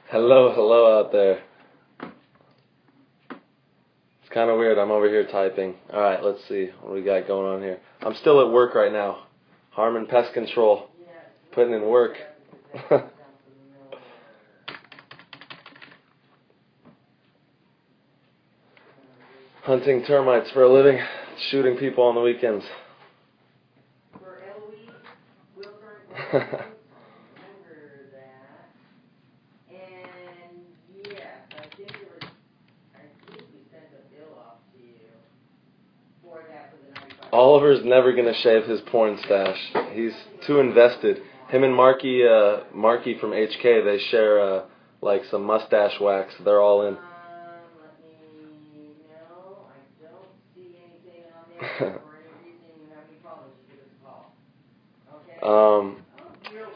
Hello out there. It's kind of weird. I'm over here typing. All right, let's see what we got going on here. I'm still at work right now. Harmon Pest Control, putting in work. Hunting termites for a living, shooting people on the weekends. Oliver's never gonna shave his porn stash. He's too invested. Him and Marky from HK, they share like some mustache wax. They're all in.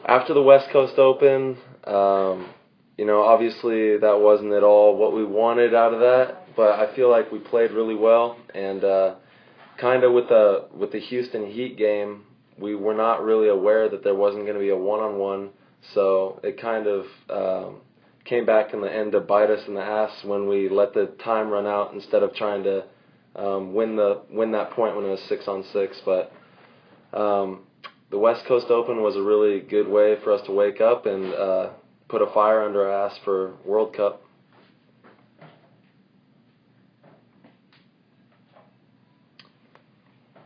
After the West Coast Open, obviously that wasn't at all what we wanted out of that, but I feel like we played really well, and kind of with the Houston Heat game, we were not really aware that there wasn't going to be a one-on-one, so it kind of came back in the end to bite us in the ass when we let the time run out instead of trying to win that point when it was 6-on-6. But the West Coast Open was a really good way for us to wake up and put a fire under our ass for World Cup.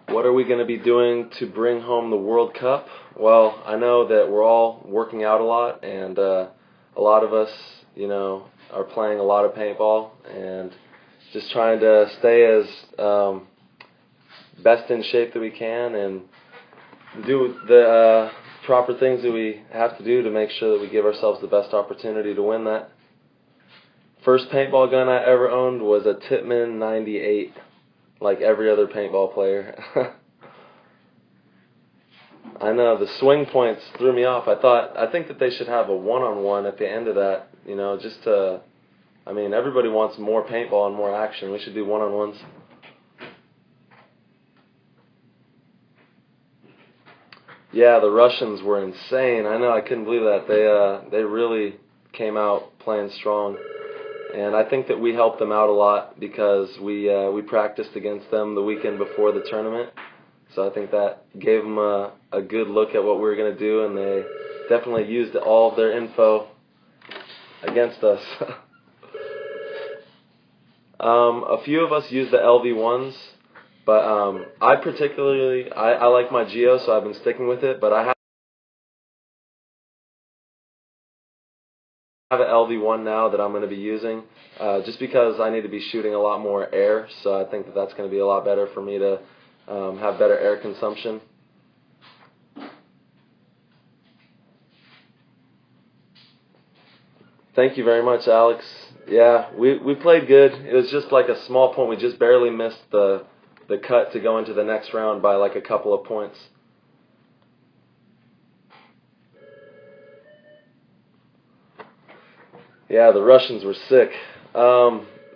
What are we going to be doing to bring home the World Cup? Well, I know that we're all working out a lot, and a lot of us, are playing a lot of paintball and just trying to stay as best in shape that we can and do the proper things that we have to do to make sure that we give ourselves the best opportunity to win that. First paintball gun I ever owned was a Tippmann 98, like every other paintball player. I know, the swing points threw me off. I think that they should have a one-on-one at the end of that, just to, everybody wants more paintball and more action. We should do one-on-ones. Yeah, the Russians were insane. I know, I couldn't believe that. They really came out playing strong. And I think that we helped them out a lot because we practiced against them the weekend before the tournament. So I think that gave them a good look at what we were going to do, and they definitely used all of their info against us. A few of us used the LV1s, but I like my Geo, so I've been sticking with it, but I have an LV1 now that I'm going to be using, just because I need to be shooting a lot more air, so I think that that's going to be a lot better for me to have better air consumption. Thank you very much, Alex. Yeah, we played good. It was just like a small point. We just barely missed the cut to go into the next round by like a couple of points. Yeah, the Russians were sick.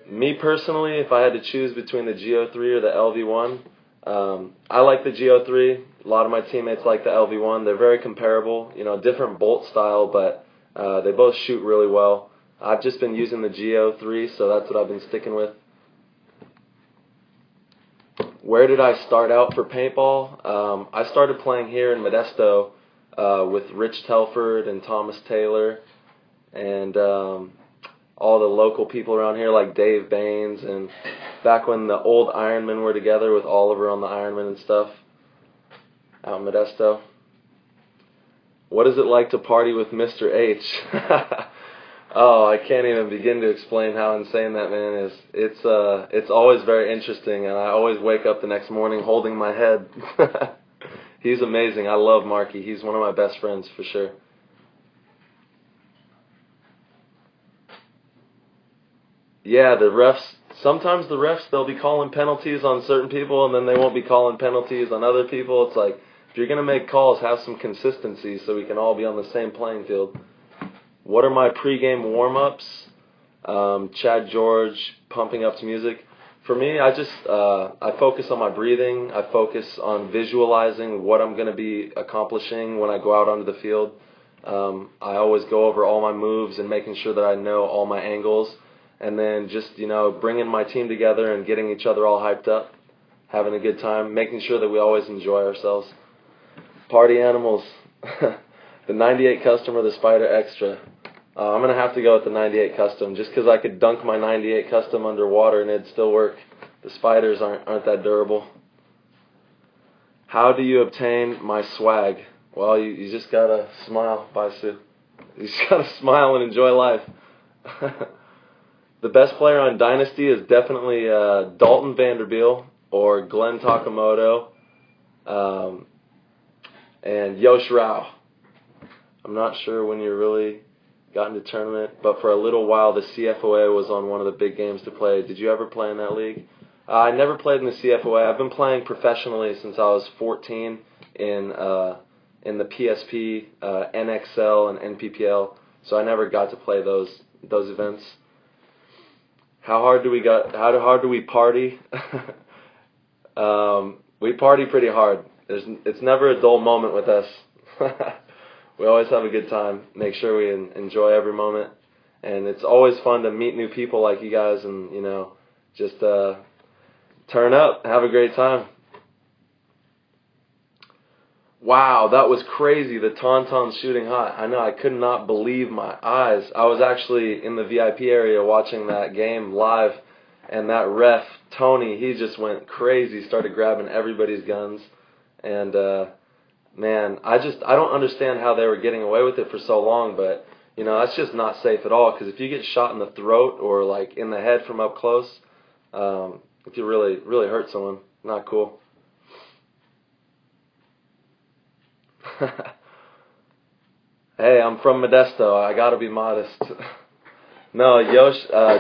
Me personally, if I had to choose between the Geo3 or the LV1, I like the Geo3. A lot of my teammates like the LV1. They're very comparable, different bolt style, but they both shoot really well. I've just been using the Geo3, so that's what I've been sticking with. Where did I start out for paintball? I started playing here in Modesto with Rich Telford and Thomas Taylor and all the local people around here like Dave Baines, and back when the old Ironmen were together with Oliver on the Ironman and stuff out in Modesto. What is it like to party with Mr. H? Oh, I can't even begin to explain how insane that man is. It's always very interesting, and I always wake up the next morning holding my head. He's amazing. I love Marky. He's one of my best friends for sure. Yeah, sometimes the refs, they'll be calling penalties on certain people, and then they won't be calling penalties on other people. It's like, if you're going to make calls, have some consistency so we can all be on the same playing field. What are my pregame warm-ups? Chad George pumping up to music. For me, I focus on my breathing. I focus on visualizing what I'm going to be accomplishing when I go out onto the field. I always go over all my moves and making sure that I know all my angles, and then just, bringing my team together and getting each other all hyped up, having a good time, making sure that we always enjoy ourselves. Party animals. The 98 Custom or the Spider Extra. I'm going to have to go with the 98 Custom just because I could dunk my 98 Custom underwater and it'd still work. The Spiders aren't that durable. How do you obtain my swag? Well, you just got to smile, Baisu. You just got to smile and enjoy life. The best player on Dynasty is definitely Dalton Vanderbilt or Glenn Takamoto and Yosh Rao. I'm not sure when you really got into tournament, but for a little while the CFOA was on one of the big games to play. Did you ever play in that league? I never played in the CFOA. I've been playing professionally since I was 14 in the PSP, NXL, and NPPL, so I never got to play those events. How hard do we party? We party pretty hard. It's never a dull moment with us. We always have a good time. Make sure we enjoy every moment, and it's always fun to meet new people like you guys, and just turn up, have a great time. Wow, that was crazy. The Tauntaun's shooting hot. I know, I could not believe my eyes. I was actually in the VIP area watching that game live, and that ref, Tony, he just went crazy, started grabbing everybody's guns, and man, I don't understand how they were getting away with it for so long, but that's just not safe at all, because if you get shot in the throat or like in the head from up close, it could really, really hurt someone. Not cool. Hey, I'm from Modesto. I gotta be modest. No,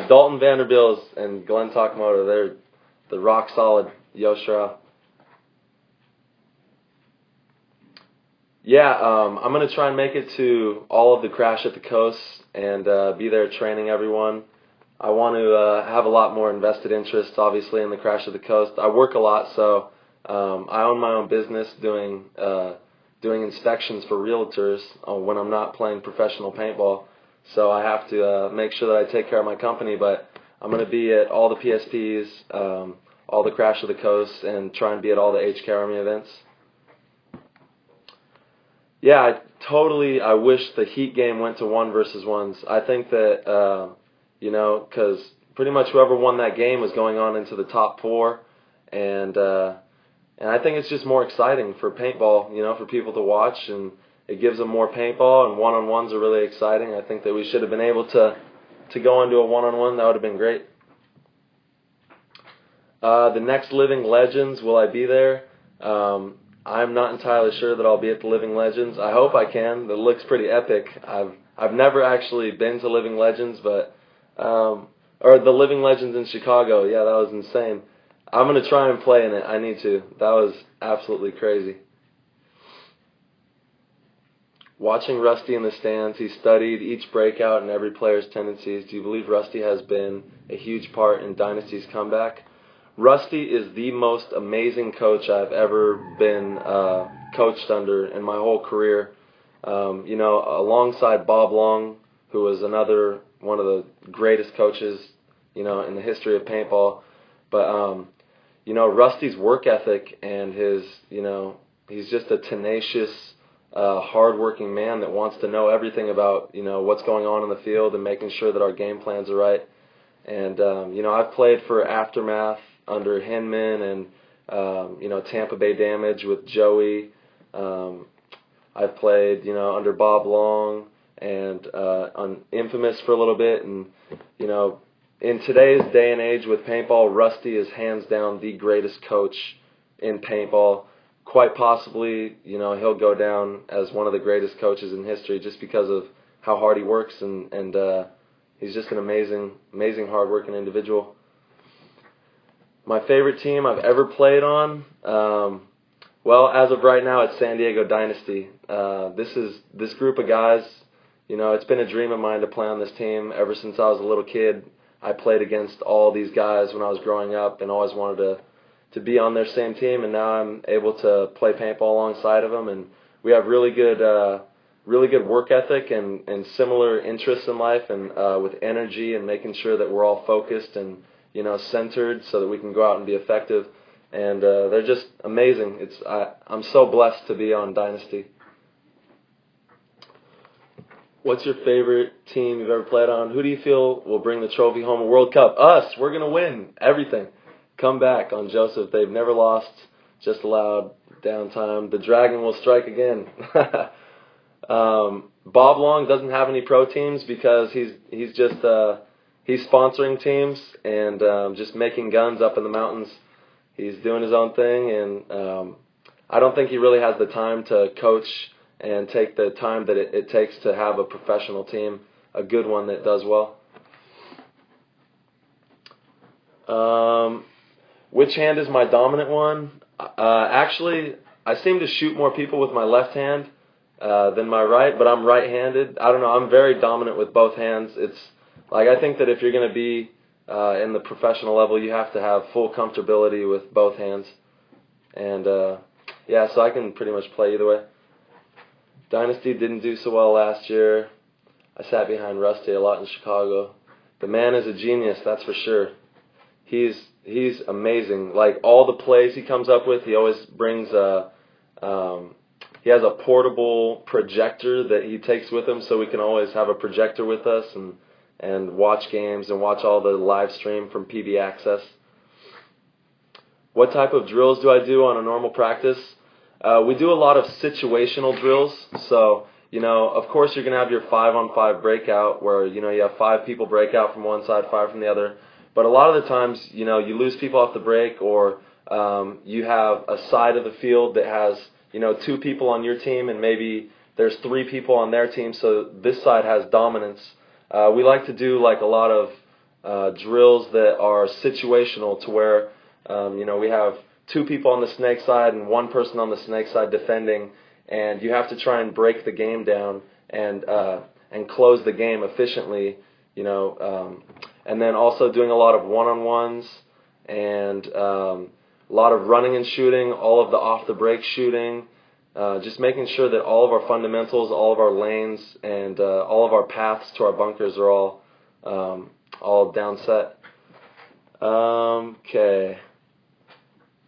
Dalton Vanderbilt and Glenn Takamoto, they're the rock solid Yoshra. Yeah, I'm gonna try and make it to all of the Crash at the Coast and be there training everyone. I want to have a lot more invested interest, obviously, in the Crash at the Coast. I work a lot, so I own my own business doing inspections for realtors when I'm not playing professional paintball. So I have to make sure that I take care of my company, but I'm going to be at all the PSPs, all the Crash of the Coast, and try and be at all the HK Army events. Yeah, I wish the Heat game went to 1v1s. I think that, because pretty much whoever won that game was going on into the top 4, and I think it's just more exciting for paintball, for people to watch, and it gives them more paintball, and one-on-ones are really exciting. I think that we should have been able to go into a one-on-one. That would have been great. The next Living Legends, will I be there? I'm not entirely sure that I'll be at the Living Legends. I hope I can. It looks pretty epic. I've never actually been to Living Legends, but or the Living Legends in Chicago. Yeah, that was insane. I'm going to try and play in it. I need to. That was absolutely crazy. Watching Rusty in the stands, he studied each breakout and every player's tendencies. Do you believe Rusty has been a huge part in Dynasty's comeback? Rusty is the most amazing coach I've ever been coached under in my whole career. Alongside Bob Long, who was another one of the greatest coaches, in the history of paintball. But Rusty's work ethic and his, he's just a tenacious, hard-working man that wants to know everything about, what's going on in the field and making sure that our game plans are right. And, I've played for Aftermath under Hinman and, Tampa Bay Damage with Joey. I've played, under Bob Long and on Infamous for a little bit. And, in today's day and age with paintball, Rusty is hands down the greatest coach in paintball. Quite possibly, he'll go down as one of the greatest coaches in history just because of how hard he works, and he's just an amazing, hard-working individual. My favorite team I've ever played on, well, as of right now, it's San Diego Dynasty. This group of guys, it's been a dream of mine to play on this team ever since I was a little kid. I played against all these guys when I was growing up and always wanted to be on their same team, and now I'm able to play paintball alongside of them, and we have really good really good work ethic and similar interests in life, and with energy and making sure that we're all focused and centered so that we can go out and be effective. And they're just amazing. I'm so blessed to be on Dynasty. What's your favorite team you've ever played on? Who do you feel will bring the trophy home at World Cup? Us. We're going to win everything. Come back on Joseph. They've never lost. Just allowed downtime. The Dragon will strike again. Bob Long doesn't have any pro teams because he's sponsoring teams and just making guns up in the mountains. He's doing his own thing, and I don't think he really has the time to coach and take the time that it takes to have a professional team, a good one that does well. Which hand is my dominant one? Actually, I seem to shoot more people with my left hand than my right, but I'm right-handed. I don't know, I'm very dominant with both hands. It's like, I think that if you're going to be in the professional level, you have to have full comfortability with both hands. And yeah, so I can pretty much play either way. Dynasty didn't do so well last year. I sat behind Rusty a lot in Chicago. The man is a genius, that's for sure. He's amazing. Like, all the plays he comes up with, he always brings he has a portable projector that he takes with him, so we can always have a projector with us and watch games and watch all the live stream from PB Access. What type of drills do I do on a normal practice? We do a lot of situational drills. So, of course you're going to have your 5-on-5 breakout where, you have 5 people break out from one side, 5 from the other. But a lot of the times, you lose people off the break, or you have a side of the field that has, 2 people on your team, and maybe there's 3 people on their team, so this side has dominance. We like to do like a lot of drills that are situational, to where, we have 2 people on the snake side and 1 person on the snake side defending, and you have to try and break the game down and close the game efficiently, and then also doing a lot of one-on-ones and a lot of running and shooting, all of the off-the-break shooting, just making sure that all of our fundamentals, all of our lanes, and all of our paths to our bunkers are all down set. Okay.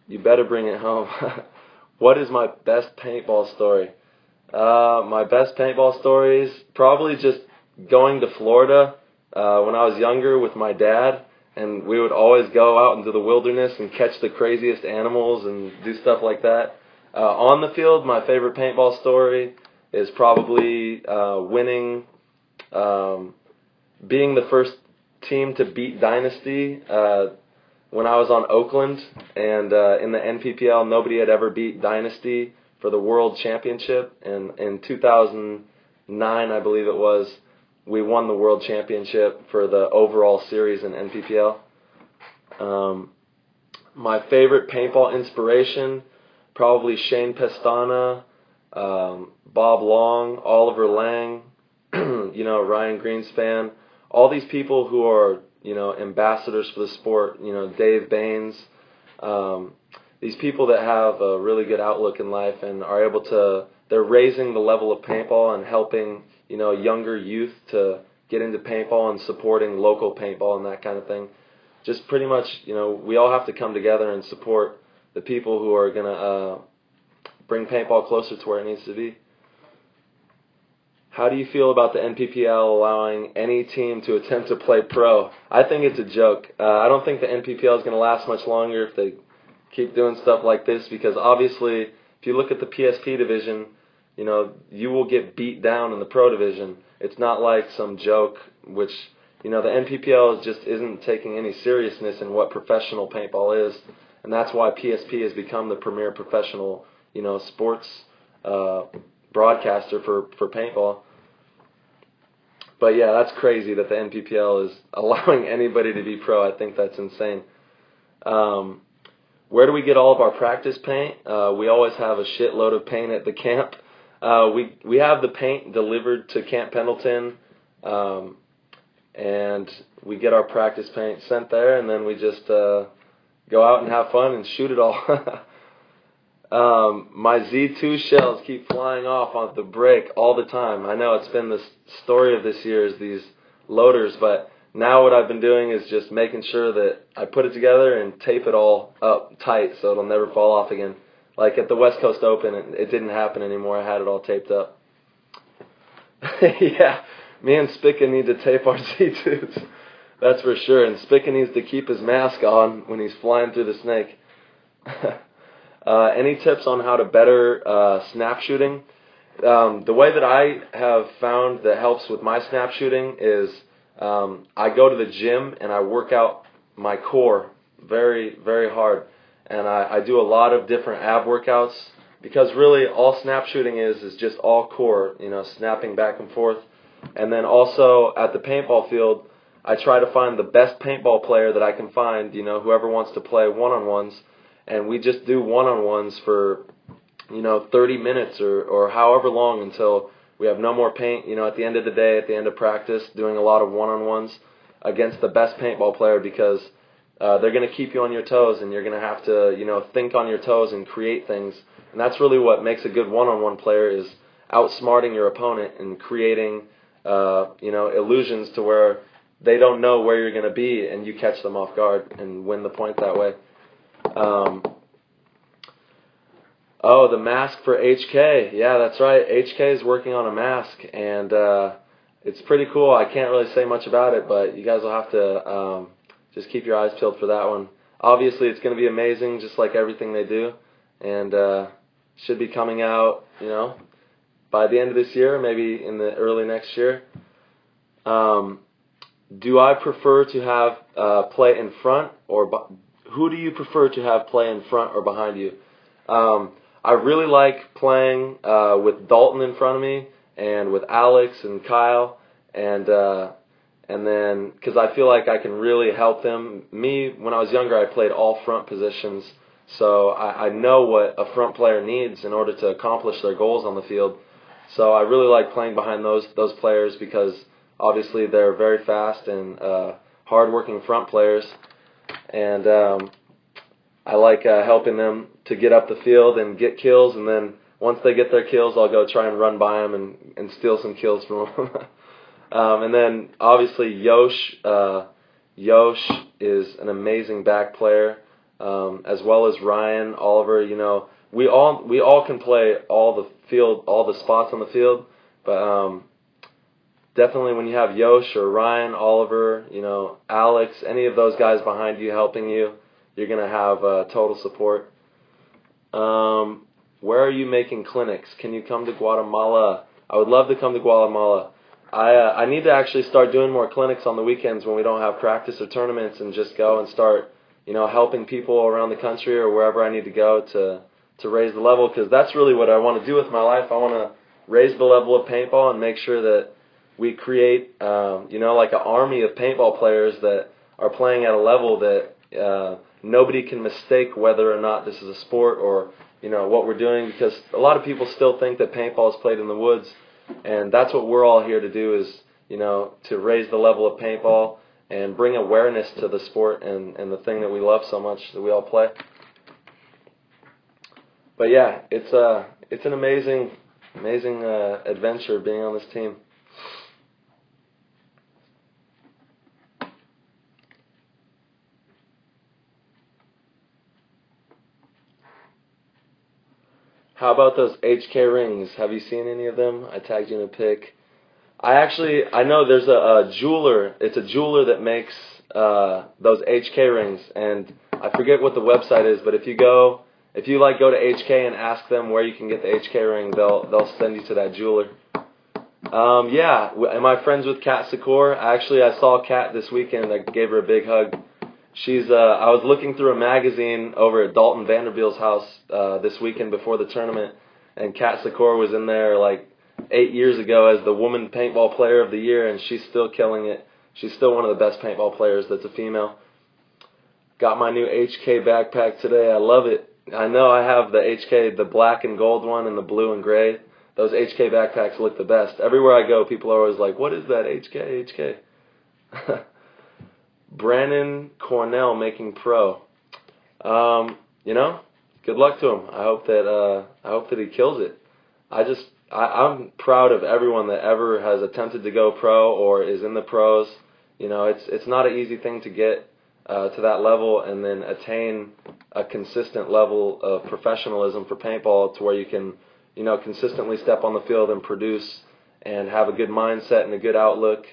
You better bring it home. What is my best paintball story? My best paintball stories, probably just going to Florida when I was younger with my dad, and we would always go out into the wilderness and catch the craziest animals and do stuff like that. On the field, my favorite paintball story is probably winning, being the first team to beat Dynasty when I was on Oakland, and in the NPPL, nobody had ever beat Dynasty for the World Championship. And in 2009, I believe it was, we won the World Championship for the overall series in NPPL. My favorite paintball inspiration, probably Shane Pestana, Bob Long, Oliver Lang, Ryan Greenspan, all these people who are, ambassadors for the sport, Dave Baines, these people that have a really good outlook in life and are able to, they're raising the level of paintball and helping, younger youth to get into paintball and supporting local paintball and that kind of thing. Just pretty much, we all have to come together and support the people who are going to bring paintball closer to where it needs to be. How do you feel about the NPPL allowing any team to attempt to play pro? I think it's a joke. I don't think the NPPL is going to last much longer if they keep doing stuff like this, because obviously, if you look at the PSP division, you will get beat down in the pro division. It's not like some joke, which, the NPPL just isn't taking any seriousness in what professional paintball is, and that's why PSP has become the premier professional, sports broadcaster for paintball. But yeah, that's crazy that the NPPL is allowing anybody to be pro. I think that's insane. Where do we get all of our practice paint? We always have a shitload of paint at the camp. We have the paint delivered to Camp Pendleton, and we get our practice paint sent there, and then we just go out and have fun and shoot it all. My Z2 shells keep flying off on the break all the time. I know it's been the story of this year is these loaders, but now what I've been doing is just making sure that I put it together and tape it all up tight so it'll never fall off again. Like at the West Coast Open, it didn't happen anymore. I had it all taped up. Yeah, me and Spica need to tape our Z2s. That's for sure. And Spica needs to keep his mask on when he's flying through the snake. Any tips on how to better snap shooting? The way that I have found that helps with my snap shooting is I go to the gym and I work out my core very, very hard. And I do a lot of different ab workouts because really all snap shooting is just all core, snapping back and forth. And then also at the paintball field, I try to find the best paintball player that I can find, whoever wants to play one-on-ones. And we just do one-on-ones for, 30 minutes or however long until we have no more paint. At the end of the day, at the end of practice, doing a lot of one-on-ones against the best paintball player because they're going to keep you on your toes and you're going to have to, think on your toes and create things. And that's really what makes a good one-on-one player is outsmarting your opponent and creating, illusions to where they don't know where you're going to be and you catch them off guard and win the point that way. The mask for HK. Yeah, that's right. HK is working on a mask, and it's pretty cool. I can't really say much about it, but you guys will have to just keep your eyes peeled for that one. Obviously, it's going to be amazing, just like everything they do, and should be coming out, by the end of this year, maybe in the early next year. Do I prefer to have play in front or who do you prefer to have play in front or behind you? I really like playing with Dalton in front of me and with Alex and Kyle and then because I feel like I can really help them. Me, when I was younger, I played all front positions, so I know what a front player needs in order to accomplish their goals on the field. So I really like playing behind those players because obviously they're very fast and hard-working front players. And I like helping them to get up the field and get kills, and then once they get their kills, I'll go try and run by them and steal some kills from them. And then obviously Yosh is an amazing back player, as well as Ryan, Oliver. We all can play all the spots on the field, but definitely when you have Yosh or Ryan, Oliver, Alex, any of those guys behind you helping you, you're going to have total support. Where are you making clinics? Can you come to Guatemala? I would love to come to Guatemala. I need to actually start doing more clinics on the weekends when we don't have practice or tournaments and just go and start, helping people around the country or wherever I need to go to raise the level, because that's really what I want to do with my life. I want to raise the level of paintball and make sure that we create, like an army of paintball players that are playing at a level that nobody can mistake whether or not this is a sport or, what we're doing, because a lot of people still think that paintball is played in the woods, and that's what we're all here to do is, to raise the level of paintball and bring awareness to the sport and the thing that we love so much that we all play. But yeah, it's an amazing adventure being on this team. How about those HK rings? Have you seen any of them? I tagged you in a pic. I know there's a jeweler. It's a jeweler that makes those HK rings, and I forget what the website is, but if you go to HK and ask them where you can get the HK ring, they'll send you to that jeweler. Yeah, am I friends with Kat Secor? Actually, I saw Kat this weekend. I gave her a big hug. I was looking through a magazine over at Dalton Vanderbilt's house this weekend before the tournament, and Kat Secor was in there like 8 years ago as the Woman Paintball Player of the Year, and she's still killing it. She's still one of the best paintball players that's a female. Got my new HK backpack today. I love it. I know I have the HK, the black and gold one and the blue and gray. Those HK backpacks look the best. Everywhere I go, people are always like, what is that HK? Brandon Cornell making pro. good luck to him. I hope that he kills it. I'm proud of everyone that ever has attempted to go pro or is in the pros. You know, it's not an easy thing to get to that level and then attain a consistent level of professionalism for paintball to where you can, you know, consistently step on the field and produce and have a good mindset and a good outlook.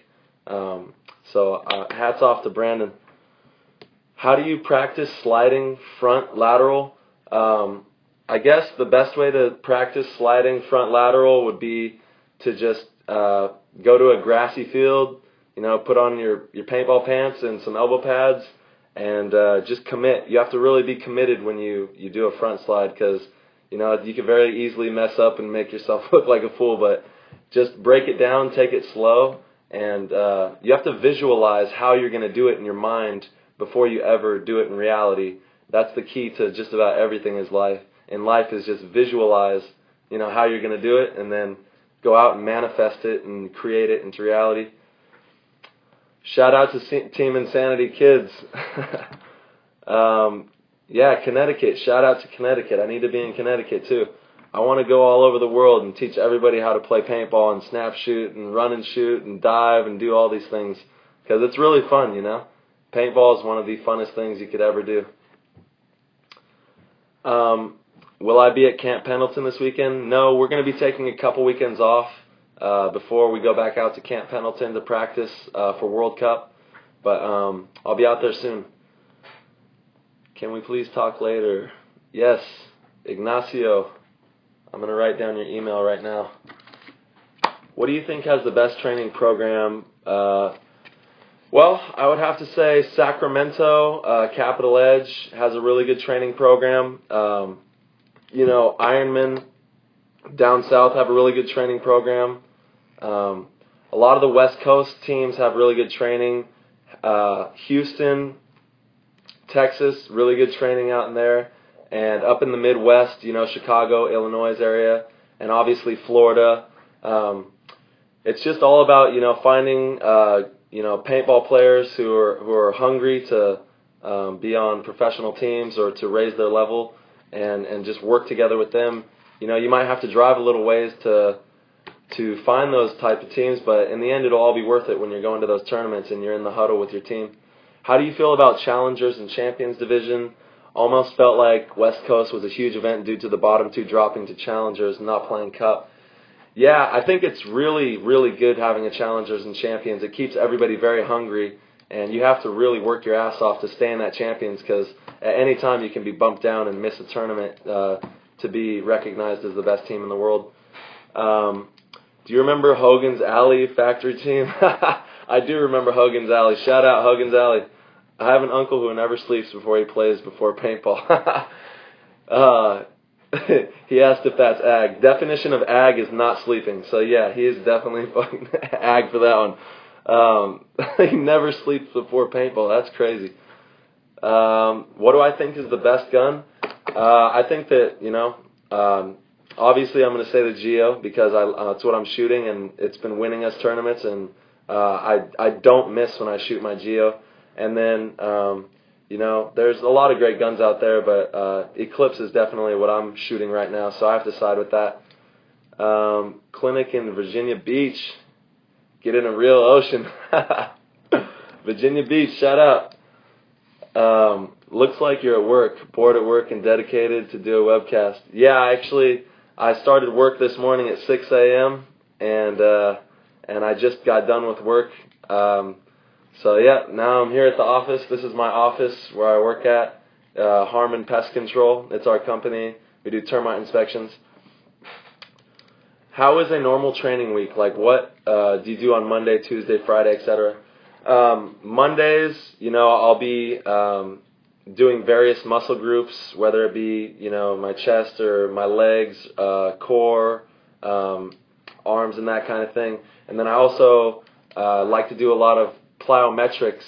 So hats off to Brandon. How do you practice sliding front lateral? I guess the best way to practice sliding front lateral would be to just go to a grassy field, you know, put on your paintball pants and some elbow pads and just commit. You have to really be committed when you do a front slide because, you know, you can very easily mess up and make yourself look like a fool, but just break it down, take it slow, and you have to visualize how you're going to do it in your mind before you ever do it in reality. That's the key to just about everything in life is just visualize, you know, how you're going to do it and then go out and manifest it and create it into reality. Shout out to Team Insanity Kids. Yeah, Connecticut. Shout out to Connecticut. I need to be in Connecticut too. I want to go all over the world and teach everybody how to play paintball and snap shoot and run and shoot and dive and do all these things because it's really fun, you know. Paintball is one of the funnest things you could ever do. Will I be at Camp Pendleton this weekend? No, we're going to be taking a couple weekends off before we go back out to Camp Pendleton to practice for World Cup. But I'll be out there soon. Can we please talk later? Yes, Ignacio. I'm going to write down your email right now. What do you think has the best training program? Well, I would have to say Sacramento, Capital Edge has a really good training program. You know, Ironman down south have a really good training program. A lot of the West Coast teams have really good training. Houston, Texas, really good training out in there. And up in the Midwest, you know, Chicago, Illinois area, and obviously Florida. It's just all about, you know, finding you know, paintball players who are hungry to be on professional teams or to raise their level and just work together with them. You know, you might have to drive a little ways to find those type of teams, but in the end it'll all be worth it when you're going to those tournaments and you're in the huddle with your team. How do you feel about Challengers and Champions Division? Almost felt like West Coast was a huge event due to the bottom two dropping to Challengers and not playing Cup. Yeah, I think it's really, really good having a Challengers and Champions. It keeps everybody very hungry, and you have to really work your ass off to stay in that Champions because at any time you can be bumped down and miss a tournament to be recognized as the best team in the world. Do you remember Hogan's Alley factory team? I do remember Hogan's Alley. Shout out Hogan's Alley. I have an uncle who never sleeps before he plays before paintball. He asked if that's ag. Definition of ag is not sleeping. So yeah, he is definitely fucking ag for that one. He never sleeps before paintball. That's crazy. What do I think is the best gun? I think that, you know, obviously I'm going to say the Geo because it's what I'm shooting and it's been winning us tournaments and I don't miss when I shoot my Geo. And then, you know, there's a lot of great guns out there, but Eclipse is definitely what I'm shooting right now, so I have to side with that. Clinic in Virginia Beach. Get in a real ocean. Virginia Beach, shout out. Looks like you're at work, bored at work and dedicated to do a webcast. Yeah, actually, I started work this morning at 6 a.m., and I just got done with work. So yeah, now I'm here at the office. This is my office where I work at, Harmon Pest Control. It's our company. We do termite inspections. How is a normal training week? Like what do you do on Monday, Tuesday, Friday, etc.? Mondays, you know, I'll be doing various muscle groups, whether it be, you know, my chest or my legs, core, arms and that kind of thing. And then I also like to do a lot of plyometrics,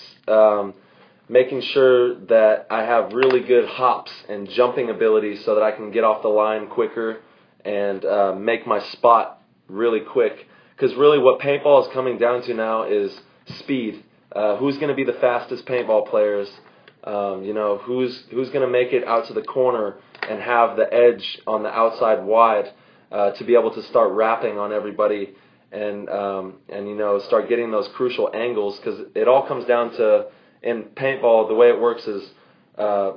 making sure that I have really good hops and jumping abilities so that I can get off the line quicker and make my spot really quick. Because really what paintball is coming down to now is speed. Who's going to be the fastest paintball players? You know, who's going to make it out to the corner and have the edge on the outside wide to be able to start wrapping on everybody and start getting those crucial angles, because it all comes down to, in paintball, the way it works is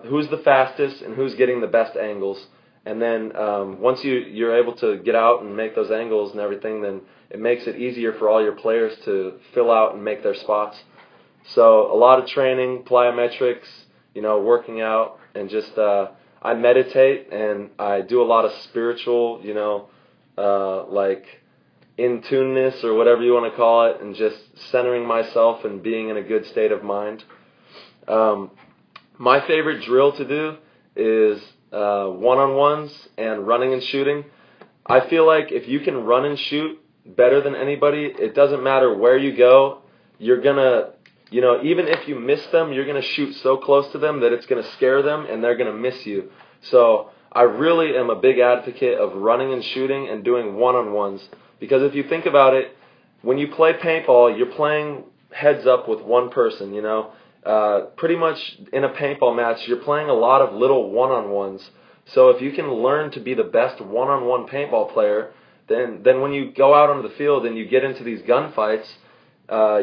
who's the fastest and who's getting the best angles. And then once you're able to get out and make those angles and everything, then it makes it easier for all your players to fill out and make their spots. So a lot of training, plyometrics, working out, and just I meditate and I do a lot of spiritual, like in-tuneness or whatever you want to call it, and just centering myself and being in a good state of mind. My favorite drill to do is one-on-ones and running and shooting. I feel like if you can run and shoot better than anybody, it doesn't matter where you go, you're going to, even if you miss them, you're going to shoot so close to them that it's going to scare them and they're going to miss you. So I really am a big advocate of running and shooting and doing one-on-ones, because if you think about it, when you play paintball, you're playing heads up with one person, pretty much in a paintball match, you're playing a lot of little one-on-ones. So if you can learn to be the best one-on-one paintball player, then when you go out onto the field and you get into these gunfights,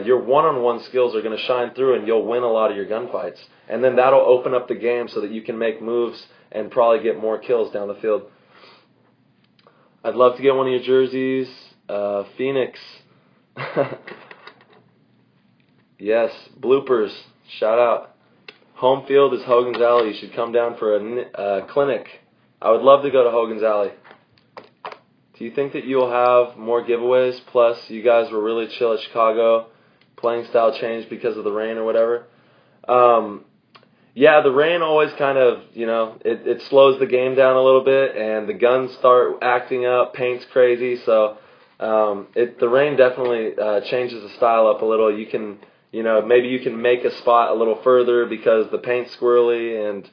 your one-on-one skills are going to shine through and you'll win a lot of your gunfights. And then that'll open up the game so that you can make moves and probably get more kills down the field. I'd love to get one of your jerseys. Phoenix. Yes, bloopers. Shout out. Home field is Hogan's Alley. You should come down for a clinic. I would love to go to Hogan's Alley. Do you think that you'll have more giveaways? Plus, you guys were really chill at Chicago. Playing style changed because of the rain or whatever. Yeah, the rain always kind of, it slows the game down a little bit, and the guns start acting up, paint's crazy, so the rain definitely changes the style up a little. You can, maybe you can make a spot a little further because the paint's squirrely, and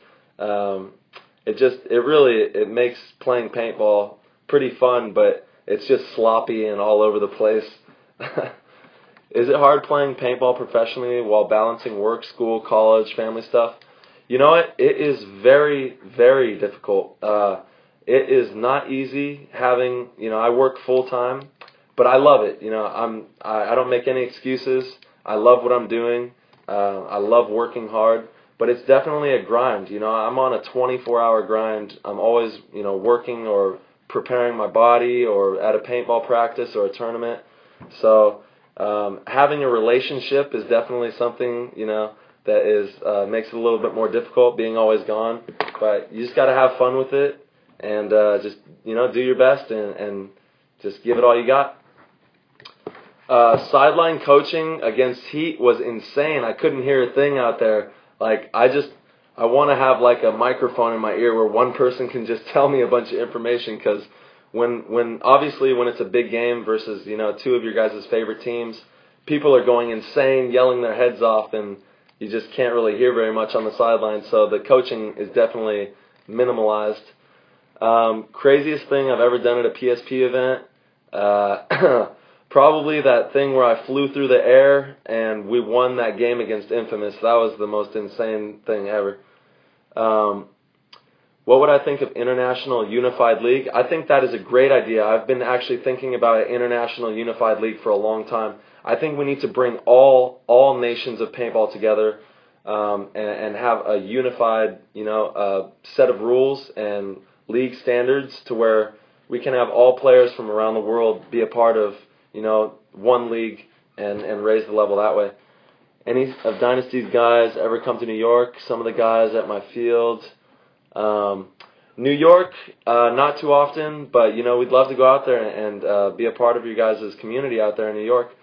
it makes playing paintball pretty fun, but it's just sloppy and all over the place. Is it hard playing paintball professionally while balancing work, school, college, family stuff? You know what? It is very, very difficult. It is not easy having, I work full time, but I love it. I don't make any excuses. I love what I'm doing. I love working hard, but it's definitely a grind. I'm on a 24-hour grind. I'm always, working or preparing my body or at a paintball practice or a tournament. So having a relationship is definitely something, that is makes it a little bit more difficult, being always gone. But you just got to have fun with it and just, do your best and just give it all you got. Sideline coaching against Heat was insane. I couldn't hear a thing out there. Like, I want to have like a microphone in my ear where one person can just tell me a bunch of information, because when obviously when it's a big game versus, two of your guys' favorite teams, people are going insane, yelling their heads off, and you just can't really hear very much on the sideline. So the coaching is definitely minimalized. Craziest thing I've ever done at a PSP event, probably that thing where I flew through the air and we won that game against Infamous. That was the most insane thing ever. What would I think of International Unified League? I think that is a great idea. I've been actually thinking about an International Unified League for a long time. I think we need to bring all nations of paintball together and have a unified, set of rules and league standards to where we can have all players from around the world be a part of, one league and raise the level that way. Any of Dynasty's guys ever come to New York? Some of the guys at my field. New York, not too often, but, we'd love to go out there and be a part of your guys' community out there in New York.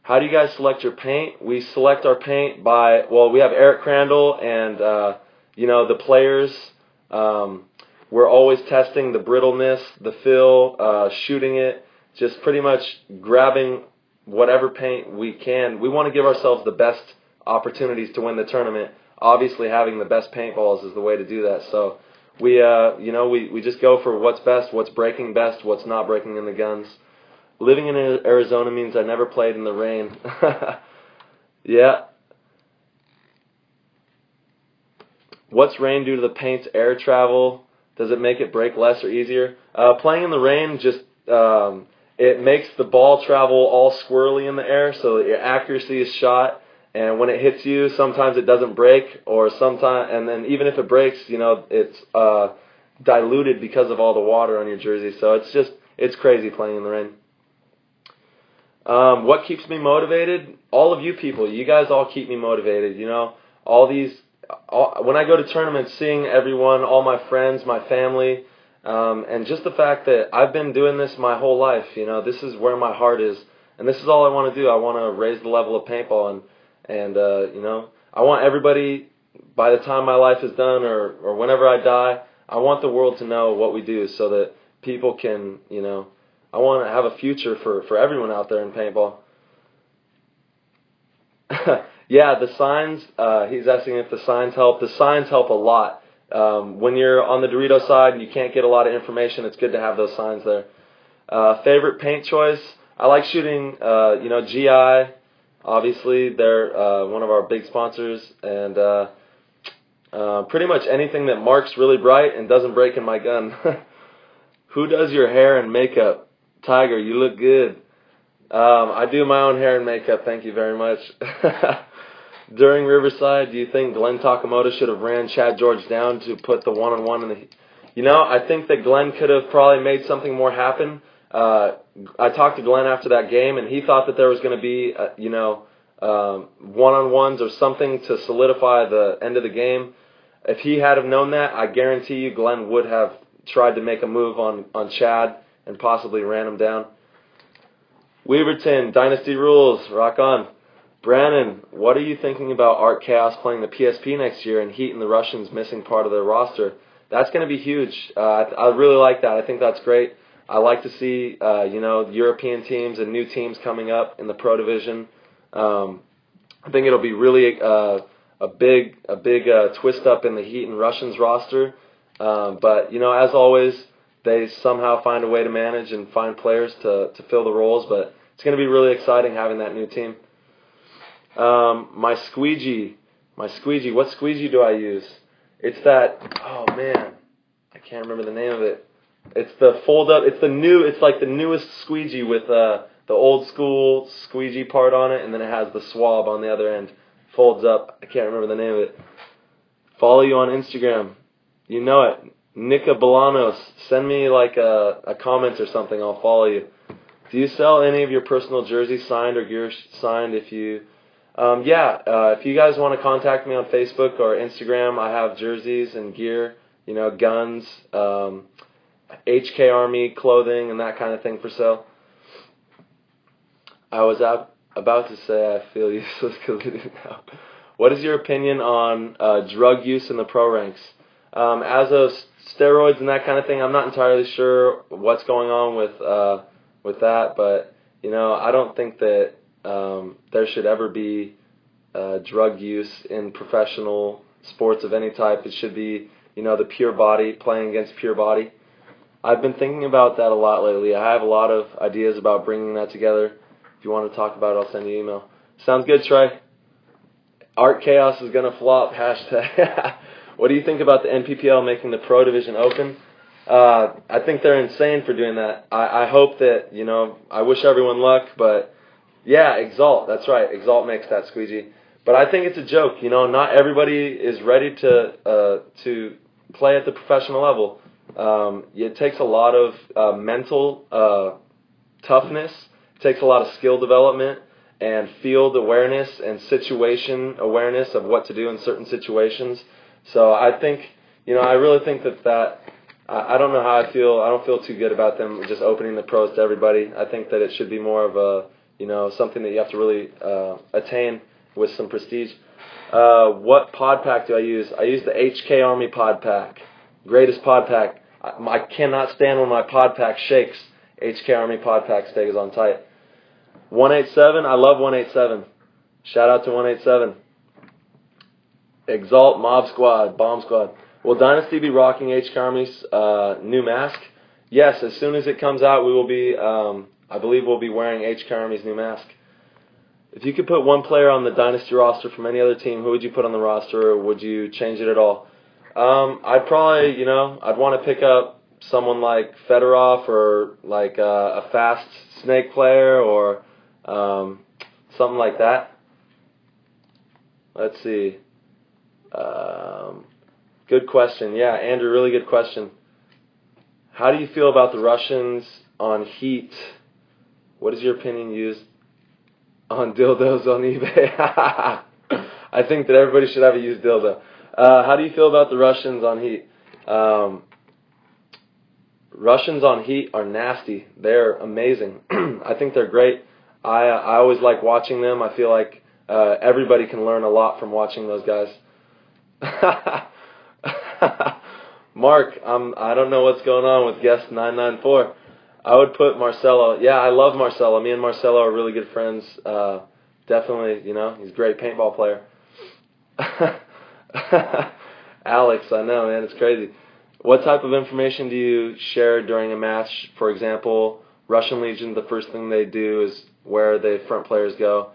How do you guys select your paint? We select our paint by, we have Eric Crandall and, the players. We're always testing the brittleness, the fill, shooting it, just pretty much grabbing whatever paint we can. We want to give ourselves the best opportunities to win the tournament. Obviously, having the best paintballs is the way to do that. So we just go for what's best, what's breaking best, what's not breaking in the guns. Living in Arizona means I never played in the rain. Yeah. What's rain do to the paint's air travel? Does it make it break less or easier? Playing in the rain just it makes the ball travel all squirrely in the air, so that your accuracy is shot. And when it hits you, sometimes it doesn't break, or sometimes, and then even if it breaks, it's diluted because of all the water on your jersey. So it's crazy playing in the rain. What keeps me motivated? All of you people, you guys all keep me motivated. When I go to tournaments, seeing everyone, all my friends, my family, and just the fact that I've been doing this my whole life. This is where my heart is, and this is all I want to do. I want to raise the level of paintball, and I want everybody, by the time my life is done or whenever I die, I want the world to know what we do so that people can, I want to have a future for everyone out there in paintball. Yeah, the signs, he's asking if the signs help. The signs help a lot. When you're on the Dorito side and you can't get a lot of information, it's good to have those signs there. Favorite paint choice? I like shooting, GI. Obviously, they're one of our big sponsors, and pretty much anything that marks really bright and doesn't break in my gun. Who does your hair and makeup? Tiger, you look good. I do my own hair and makeup, thank you very much. During Riverside, do you think Glenn Takamoto should have ran Chad George down to put the one-on-one in the... I think that Glenn could have probably made something more happen. I talked to Glenn after that game, and he thought that there was going to be, one-on-ones or something to solidify the end of the game. If he had have known that, I guarantee you Glenn would have tried to make a move on Chad and possibly ran him down. Weaverton, Dynasty rules, rock on. Brannon, what are you thinking about Art Chaos playing the PSP next year and Heat and the Russians missing part of their roster? That's going to be huge. I really like that. I think that's great. I like to see, European teams and new teams coming up in the Pro Division. I think it'll be really a big twist up in the Heat and Russians roster. But as always, they somehow find a way to manage and find players to fill the roles. But it's going to be really exciting having that new team. My squeegee, what squeegee do I use? It's that, oh man, I can't remember the name of it. It's the fold up, it's like the newest squeegee with the old school squeegee part on it, and then it has the swab on the other end. Folds up, I can't remember the name of it. Follow you on Instagram. You know it. Nika Bolanos, send me like a comment or something, I'll follow you. Do you sell any of your personal jerseys signed or gear signed? If you you guys want to contact me on Facebook or Instagram, I have jerseys and gear, guns, HK Army clothing and that kind of thing for sale. I was about to say I feel useless because I didn't know. What is your opinion on drug use in the pro ranks? As of steroids and that kind of thing, I'm not entirely sure what's going on with that, but I don't think that there should ever be drug use in professional sports of any type. It should be, the pure body, playing against pure body. I've been thinking about that a lot lately. I have a lot of ideas about bringing that together. If you want to talk about it, I'll send you an email. Sounds good, Trey. Art Chaos is going to flop, hashtag. What do you think about the NPPL making the Pro Division open? I think they're insane for doing that. I hope that, I wish everyone luck, but yeah, Exalt, that's right. Exalt makes that squeegee. But I think it's a joke, not everybody is ready to play at the professional level. It takes a lot of mental toughness, it takes a lot of skill development and field awareness and situation awareness of what to do in certain situations. So I think, I really think that I don't know how I feel. I don't feel too good about them just opening the pros to everybody. I think that it should be more of a, something that you have to really attain with some prestige. What pod pack do I use? I use the HK Army pod pack. Greatest pod pack. I cannot stand when my pod pack shakes. HK Army pod pack stays on tight. 187, I love 187. Shout out to 187. Exalt, Mob Squad, Bomb Squad. Will Dynasty be rocking HK Army's new mask? Yes, as soon as it comes out, we will be, I believe we'll be wearing HK Army's new mask. If you could put one player on the Dynasty roster from any other team, who would you put on the roster, or would you change it at all? I'd probably, I'd want to pick up someone like Fedorov or like a fast snake player or something like that. Let's see. Good question. Yeah, Andrew, really good question. How do you feel about the Russians on Heat? What is your opinion used on dildos on eBay? I think that everybody should have a used dildo. How do you feel about the Russians on Heat? Russians on Heat are nasty. They're amazing. I think they're great. I always like watching them. I feel like everybody can learn a lot from watching those guys. Mark, I don't know what's going on with guest 994. I would put Marcelo. Yeah, I love Marcelo. Me and Marcelo are really good friends. Definitely, he's a great paintball player. Alex, I know, man, it's crazy. What type of information do you share during a match? For example, Russian Legion, the first thing they do is where the front players go.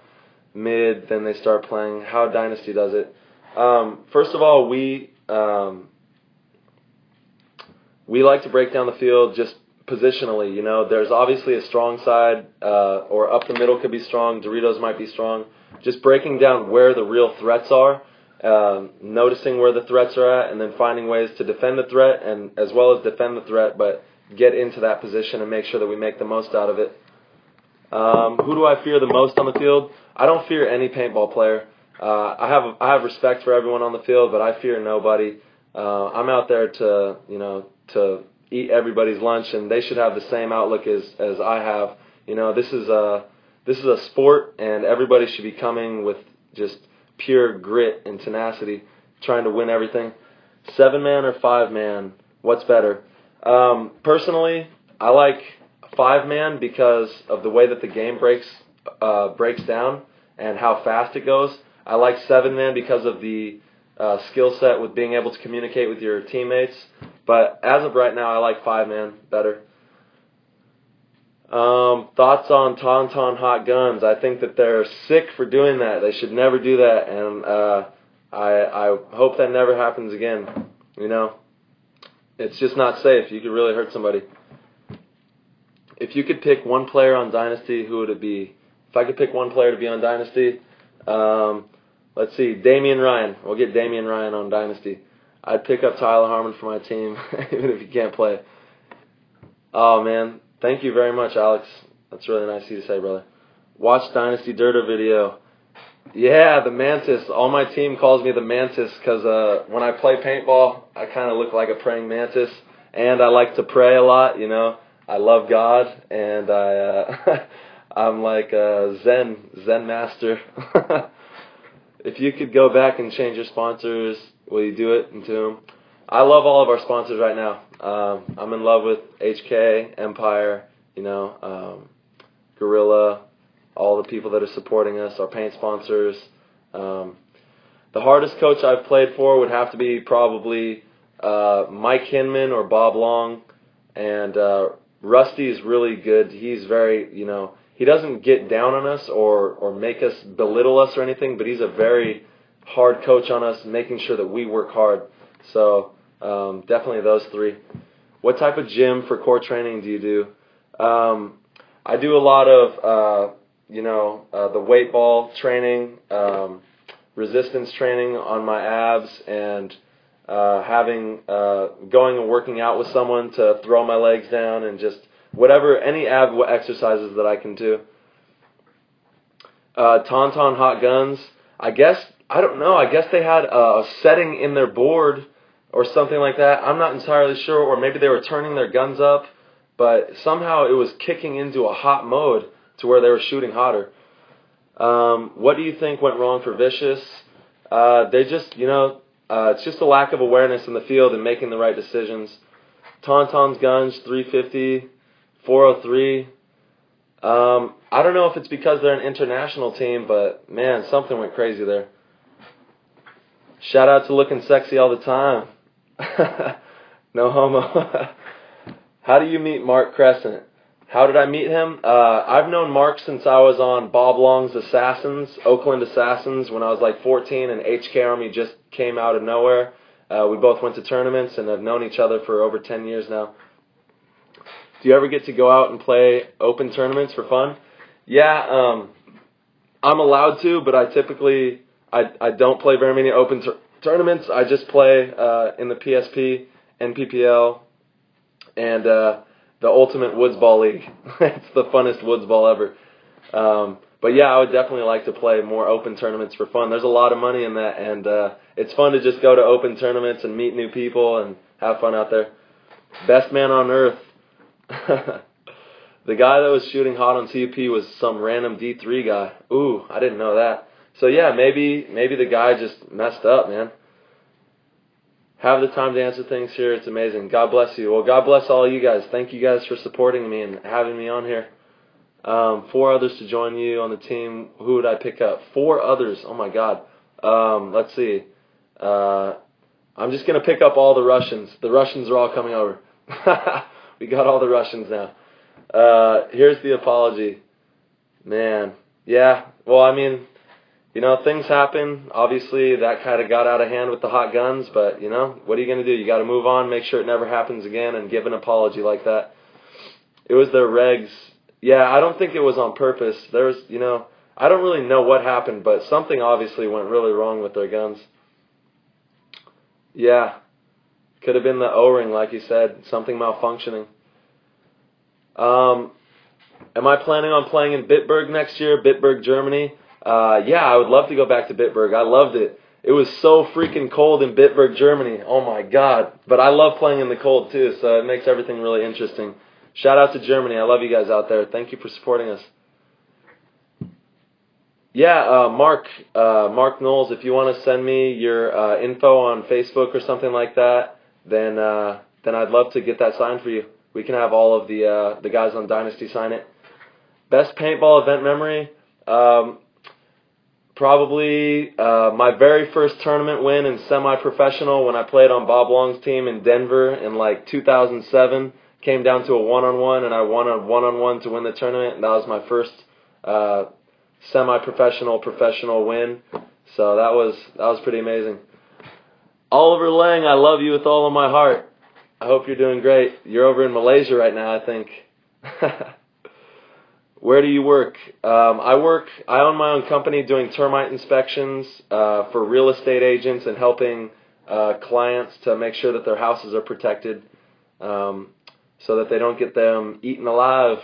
Mid, then they start playing. How Dynasty does it. First of all, we like to break down the field just positionally. There's obviously a strong side, or up the middle could be strong. Doritos might be strong. Just breaking down where the real threats are, noticing where the threats are at, and then finding ways to defend the threat, and as well as defend the threat, but get into that position and make sure that we make the most out of it. Who do I fear the most on the field? I don't fear any paintball player. I have respect for everyone on the field, but I fear nobody. I'm out there to eat everybody's lunch, and they should have the same outlook as I have. This is a sport, and everybody should be coming with just pure grit and tenacity, trying to win everything. 7-man or 5-man? What's better? Personally, I like 5-man because of the way that the game breaks down and how fast it goes. I like 7-man because of the skill set with being able to communicate with your teammates. But as of right now, I like 5-man better. Thoughts on Tauntaun Hot Guns? I think that they're sick for doing that. They should never do that, and I hope that never happens again. It's just not safe. You could really hurt somebody. If you could pick one player on Dynasty, who would it be? If I could pick one player to be on Dynasty, let's see, Damian Ryan. We'll get Damian Ryan on Dynasty. I'd pick up Tyler Harmon for my team, even if he can't play. Oh, man. Thank you very much, Alex. That's really nice of you to say, brother. Watch Dynasty Dirta video. Yeah, the mantis. All my team calls me the mantis because when I play paintball, I kind of look like a praying mantis. And I like to pray a lot, I love God, and I'm like a Zen master. If you could go back and change your sponsors, will you do it and to them? I love all of our sponsors right now. I'm in love with HK, Empire, Gorilla, all the people that are supporting us, our paint sponsors. The hardest coach I've played for would have to be probably Mike Hinman or Bob Long. And Rusty is really good. He's very, he doesn't get down on us or make us belittle us or anything, but he's a very hard coach on us, making sure that we work hard. So definitely those three. What type of gym for core training do you do? I do a lot of, the weight ball training, resistance training on my abs, and going and working out with someone to throw my legs down and just any ab exercises that I can do. Tauntaun Hot Guns, I don't know, I guess they had a setting in their board or something like that. I'm not entirely sure, or maybe they were turning their guns up, but somehow it was kicking into a hot mode to where they were shooting hotter. What do you think went wrong for Vicious? They just, it's just a lack of awareness in the field and making the right decisions. Tauntaun's guns, 350, 403. I don't know if it's because they're an international team, but man, something went crazy there. Shout out to Looking Sexy All the Time. No homo. How do you meet Mark Crescent? How did I meet him? I've known Mark since I was on Bob Long's Assassins, Oakland Assassins, when I was like 14, and HK Army just came out of nowhere. We both went to tournaments and have known each other for over 10 years now. Do you ever get to go out and play open tournaments for fun? Yeah, I'm allowed to, but I typically I don't play very many open tournaments. I just play in the PSP, NPPL, and the Ultimate Woods Ball League. It's the funnest woods ball ever. But yeah, I would definitely like to play more open tournaments for fun. There's a lot of money in that, and it's fun to just go to open tournaments and meet new people and have fun out there. Best man on earth. The guy that was shooting hot on CUP was some random D3 guy. Ooh, I didn't know that. So yeah, maybe the guy just messed up, man. Have the time to answer things here. It's amazing. God bless you. Well, God bless all you guys. Thank you guys for supporting me and having me on here. 4 others to join you on the team. Who would I pick up? 4 others. Oh my God. Let's see. I'm just gonna pick up all the Russians. The Russians are all coming over. We got all the Russians now. Here's the apology. Man. Yeah. Well, I mean, you know, things happen. Obviously, that kind of got out of hand with the hot guns, but, you know, what are you going to do? You got to move on, make sure it never happens again, and give an apology like that. It was their regs. Yeah, I don't think it was on purpose. There was, you know, I don't really know what happened, but something obviously went really wrong with their guns. Yeah. Could have been the O-ring, like you said, something malfunctioning. Am I planning on playing in Bitburg next year, Bitburg, Germany? Yeah, I would love to go back to Bitburg. I loved it. It was so freaking cold in Bitburg, Germany. Oh my God. But I love playing in the cold too, so it makes everything really interesting. Shout out to Germany. I love you guys out there. Thank you for supporting us. Yeah, Mark Knowles, if you want to send me your info on Facebook or something like that, then I'd love to get that signed for you. We can have all of the guys on Dynasty sign it. Best paintball event memory? Probably my very first tournament win in semi-professional when I played on Bob Long's team in Denver in like 2007. Came down to a one-on-one, and I won a one-on-one to win the tournament, and that was my first semi-professional professional win. So that was pretty amazing. Oliver Lang, I love you with all of my heart. I hope you're doing great. You're over in Malaysia right now, I think. Where do you work? I own my own company doing termite inspections for real estate agents and helping clients to make sure that their houses are protected so that they don't get them eaten alive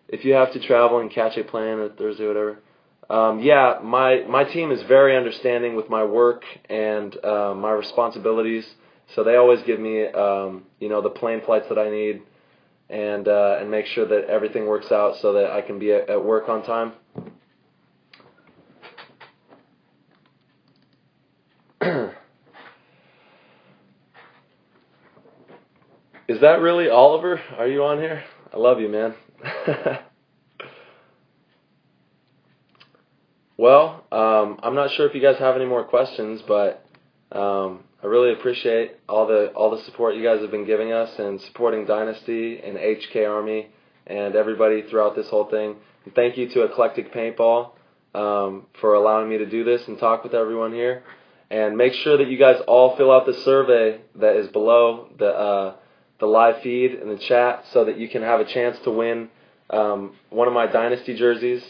if you have to travel and catch a plane or Thursday or whatever. Yeah, my team is very understanding with my work and my responsibilities, so they always give me the plane flights that I need. And make sure that everything works out so that I can be at work on time. Is that really Oliver? Are you on here? I love you, man. Well, I'm not sure if you guys have any more questions, but I really appreciate all the support you guys have been giving us and supporting Dynasty and HK Army and everybody throughout this whole thing. And thank you to Eclectic Paintball for allowing me to do this and talk with everyone here. And make sure that you guys all fill out the survey that is below the live feed in the chat so that you can have a chance to win one of my Dynasty jerseys.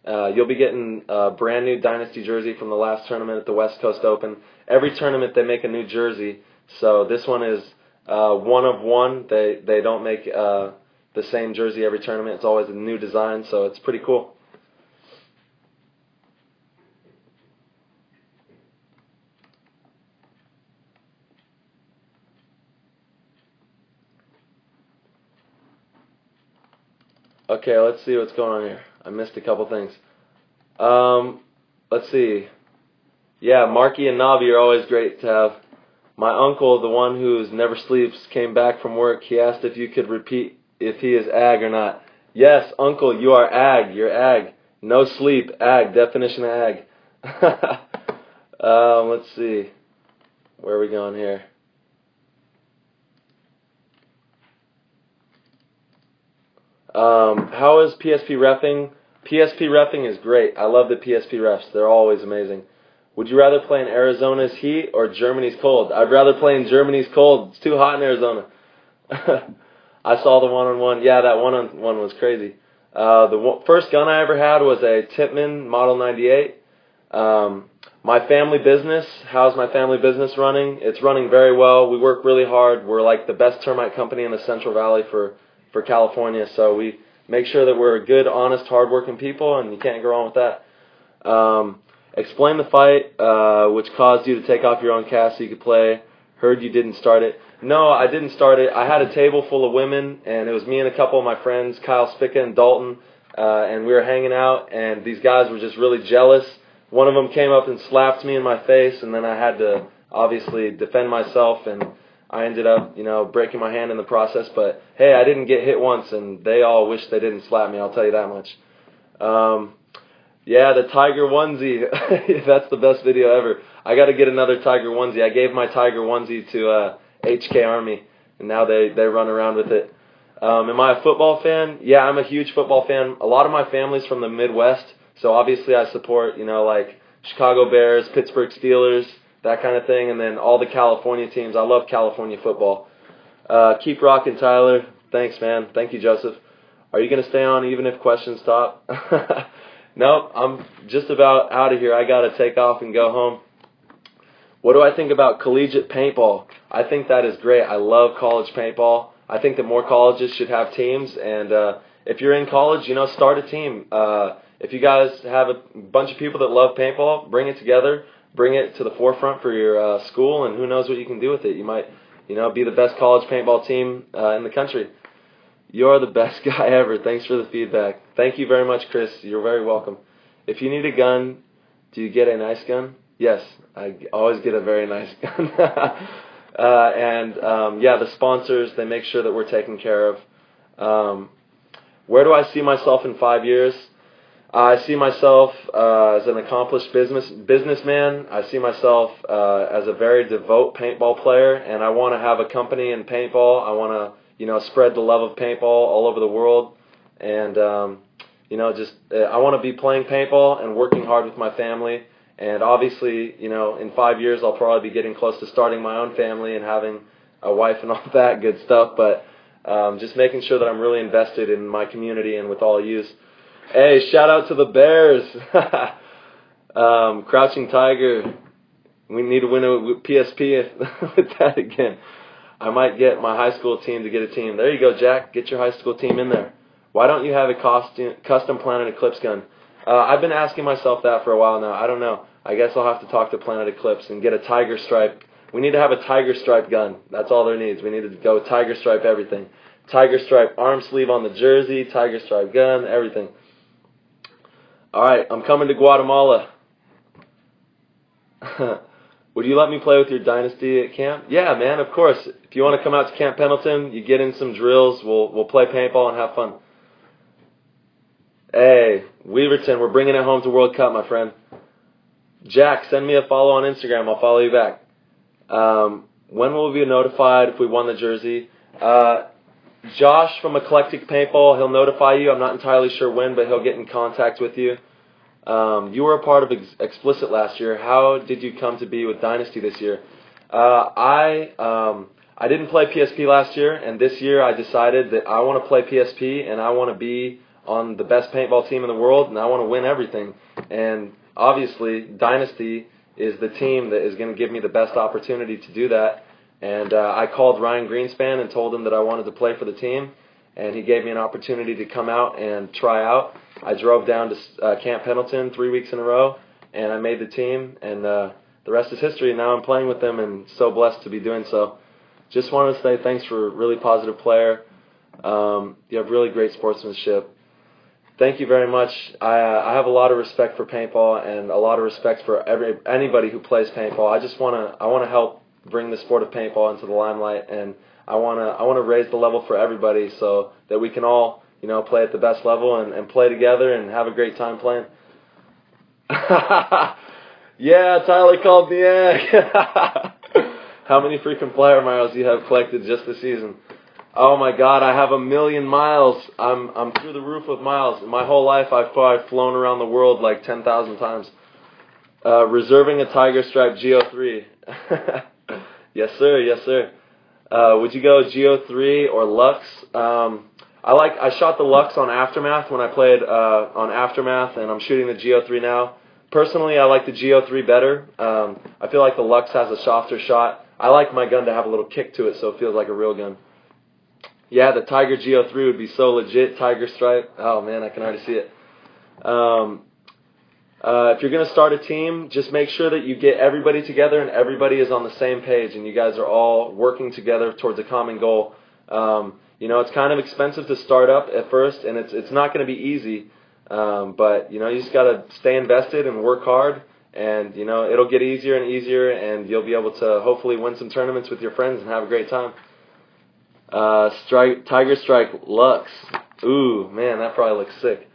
You'll be getting a brand new Dynasty jersey from the last tournament at the West Coast Open. Every tournament they make a new jersey, so this one is one of one. They don't make the same jersey every tournament. It's always a new design, so it's pretty cool. Okay, let's see what's going on here. I missed a couple things. Let's see. Yeah, Marky and Nobby are always great to have. My uncle, the one who never sleeps, came back from work. He asked if you could repeat if he is ag or not. Yes, uncle, you are ag. You're ag. No sleep, ag. Definition of ag. Let's see. Where are we going here? How is PSP reffing? PSP reffing is great. I love the PSP refs. They're always amazing. Would you rather play in Arizona's heat or Germany's cold? I'd rather play in Germany's cold. It's too hot in Arizona. I saw the one-on-one. Yeah, that one-on-one was crazy. The first gun I ever had was a Tippmann Model 98. My family business, how's my family business running? It's running very well. We work really hard. We're like the best termite company in the Central Valley for California. So we make sure that we're good, honest, hardworking people, and you can't go wrong with that. Explain the fight, which caused you to take off your own cast so you could play. Heard you didn't start it. No, I didn't start it. I had a table full of women, and it was me and a couple of my friends, Kyle Spica and Dalton, and we were hanging out, and these guys were just really jealous. One of them came up and slapped me in my face, and then I had to obviously defend myself, and I ended up, breaking my hand in the process. But hey, I didn't get hit once, and they all wish they didn't slap me, I'll tell you that much. Yeah, the Tiger onesie. That's the best video ever. I got to get another Tiger onesie. I gave my Tiger onesie to HK Army, and now they run around with it. Am I a football fan? Yeah, I'm a huge football fan. A lot of my family's from the Midwest, so obviously I support, like Chicago Bears, Pittsburgh Steelers, that kind of thing, and then all the California teams. I love California football. Keep rocking, Tyler. Thanks, man. Thank you, Joseph. Are you going to stay on even if questions stop? Nope, I'm just about out of here. I got to take off and go home. What do I think about collegiate paintball? I think that is great. I love college paintball. I think that more colleges should have teams. And if you're in college, start a team. If you guys have a bunch of people that love paintball, bring it together. Bring it to the forefront for your school, and who knows what you can do with it. You might, be the best college paintball team in the country. You're the best guy ever. Thanks for the feedback. Thank you very much, Chris. You're very welcome. If you need a gun, do you get a nice gun? Yes, I always get a very nice gun. Yeah, the sponsors, they make sure that we're taken care of. Where do I see myself in 5 years? I see myself as an accomplished businessman. I see myself as a very devout paintball player, and I want to have a company in paintball. I want to spread the love of paintball all over the world. And, I want to be playing paintball and working hard with my family. And obviously, in 5 years, I'll probably be getting close to starting my own family and having a wife and all that good stuff. But just making sure that I'm really invested in my community and with all of yous. Hey, shout out to the Bears. Crouching Tiger. We need to win a PSP with that again. I might get my high school team to get a team. There you go, Jack. Get your high school team in there. Why don't you have a custom Planet Eclipse gun? I've been asking myself that for a while now. I don't know. I guess I'll have to talk to Planet Eclipse and get a Tiger Stripe. We need to have a Tiger Stripe gun. That's all there needs. We need to go Tiger Stripe everything. Tiger Stripe arm sleeve on the jersey, Tiger Stripe gun, everything. All right, I'm coming to Guatemala. Would you let me play with your Dynasty at camp? Yeah, man, of course. If you want to come out to Camp Pendleton, you get in some drills. We'll play paintball and have fun. Hey, Weaverton, we're bringing it home to World Cup, my friend. Jack, send me a follow on Instagram. I'll follow you back. When will we be notified if we won the jersey? Josh from Eclectic Paintball, he'll notify you. I'm not entirely sure when, but he'll get in contact with you. You were a part of Explicit last year. How did you come to be with Dynasty this year? I didn't play PSP last year, and this year I decided that I want to play PSP, and I want to be on the best paintball team in the world, and I want to win everything. And obviously, Dynasty is the team that is going to give me the best opportunity to do that. And I called Ryan Greenspan and told him that I wanted to play for the team, and he gave me an opportunity to come out and try out. I drove down to Camp Pendleton 3 weeks in a row, and I made the team, and the rest is history. Now I'm playing with them, and so blessed to be doing so. Just wanted to say thanks for a really positive player. You have really great sportsmanship. Thank you very much. I have a lot of respect for paintball and a lot of respect for anybody who plays paintball. I want to help bring the sport of paintball into the limelight, and I want to raise the level for everybody so that we can all play at the best level and play together and have a great time playing. Yeah, Tyler called me egg. How many freaking flyer miles do you have collected just this season? Oh my God, I have 1 million miles. I'm through the roof with miles. My whole life I've probably flown around the world like 10,000 times. Reserving a Tiger Stripe Go3. Yes, sir. Yes, sir. Would you go Go3 or Lux? I shot the Lux on Aftermath when I played on Aftermath, and I'm shooting the Go3 now. Personally, I like the Go3 better. I feel like the Lux has a softer shot. I like my gun to have a little kick to it, so it feels like a real gun. Yeah, the Tiger Go3 would be so legit. Tiger Stripe. Oh man, I can already see it. If you're going to start a team, just make sure that you get everybody together and everybody is on the same page and you guys are all working together towards a common goal. You know, it's kind of expensive to start up at first, and it's not going to be easy. But, you know, you just got to stay invested and work hard, and, you know, it'll get easier and easier, and you'll be able to hopefully win some tournaments with your friends and have a great time. Tiger Strike Lux. Ooh, man, that probably looks sick.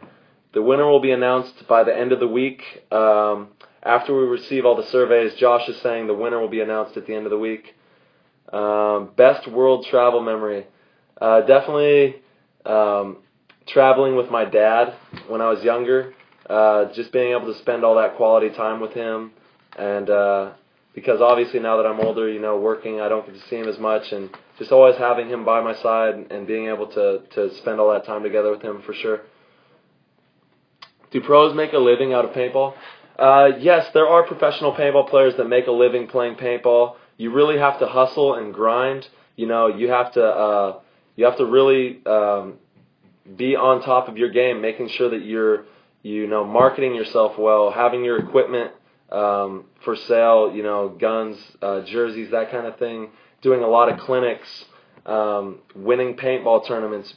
The winner will be announced by the end of the week. After we receive all the surveys, Josh is saying the winner will be announced at the end of the week. Best world travel memory. Definitely traveling with my dad when I was younger. Just being able to spend all that quality time with him. And because obviously now that I'm older, you know, working, I don't get to see him as much. And just always having him by my side and being able to spend all that time together with him for sure. Do pros make a living out of paintball? Yes, there are professional paintball players that make a living playing paintball. You really have to hustle and grind. You know, you have to really be on top of your game, making sure that you're, you know, marketing yourself well, having your equipment for sale, you know, guns, jerseys, that kind of thing. Doing a lot of clinics, winning paintball tournaments,